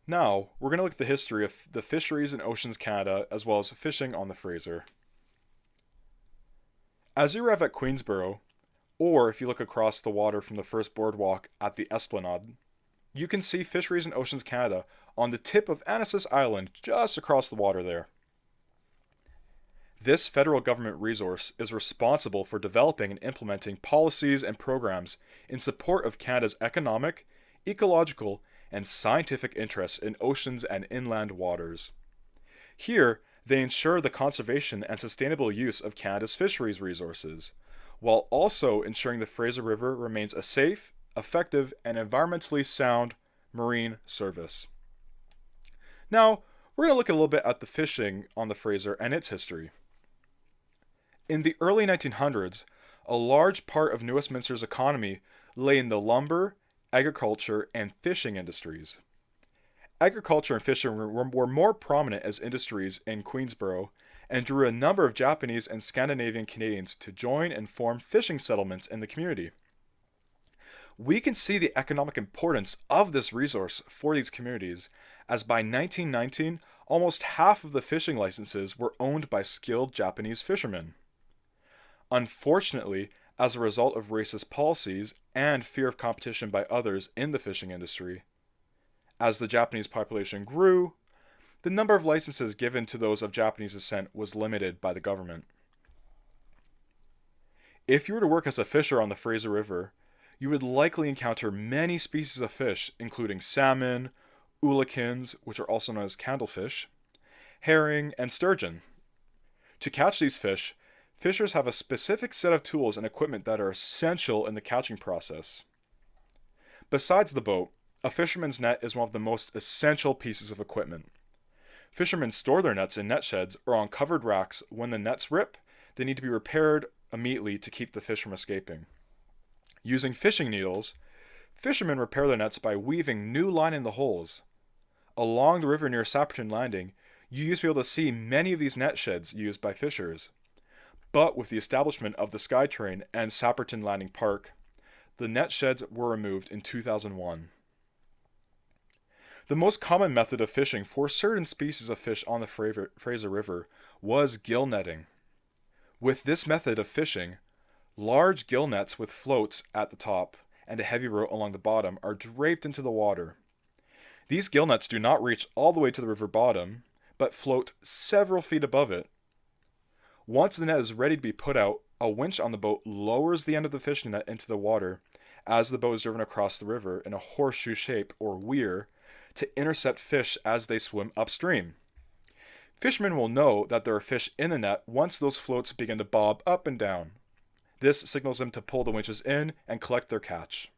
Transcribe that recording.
Now, we're going to look at the history of the fisheries in Oceans Canada as well as fishing on the Fraser. As you arrive at Queensborough, or if you look across the water from the first boardwalk at the Esplanade, you can see Fisheries in Oceans Canada on the tip of Annacis Island just across the water there. This federal government resource is responsible for developing and implementing policies and programs in support of Canada's economic, ecological, and scientific interests in oceans and inland waters. Here, they ensure the conservation and sustainable use of Canada's fisheries resources, while also ensuring the Fraser River remains a safe, effective, and environmentally sound marine service. Now, we're going to look a little bit at the fishing on the Fraser and its history. In the early 1900s, a large part of New Westminster's economy lay in the lumber, agriculture, and fishing industries. Agriculture and fishing were more prominent as industries in Queensborough and drew a number of Japanese and Scandinavian Canadians to join and form fishing settlements in the community. We can see the economic importance of this resource for these communities, as by 1919, almost half of the fishing licenses were owned by skilled Japanese fishermen. Unfortunately, as a result of racist policies and fear of competition by others in the fishing industry, as the Japanese population grew, the number of licenses given to those of Japanese descent was limited by the government. If you were to work as a fisher on the Fraser River, you would likely encounter many species of fish, including salmon, ulakins, which are also known as candlefish, herring, and sturgeon. To catch these fish, fishers have a specific set of tools and equipment that are essential in the catching process. Besides the boat, a fisherman's net is one of the most essential pieces of equipment. Fishermen store their nets in net sheds or on covered racks. When the nets rip, they need to be repaired immediately to keep the fish from escaping. Using fishing needles, fishermen repair their nets by weaving new line in the holes. Along the river near Sapperton Landing, you used to be able to see many of these net sheds used by fishers. But with the establishment of the SkyTrain and Sapperton Landing Park, the net sheds were removed in 2001. The most common method of fishing for certain species of fish on the Fraser River was gill netting. With this method of fishing, large gill nets with floats at the top and a heavy rope along the bottom are draped into the water. These gill nets do not reach all the way to the river bottom, but float several feet above it. Once the net is ready to be put out, a winch on the boat lowers the end of the fishing net into the water as the boat is driven across the river in a horseshoe shape or weir to intercept fish as they swim upstream. Fishermen will know that there are fish in the net once those floats begin to bob up and down. This signals them to pull the winches in and collect their catch.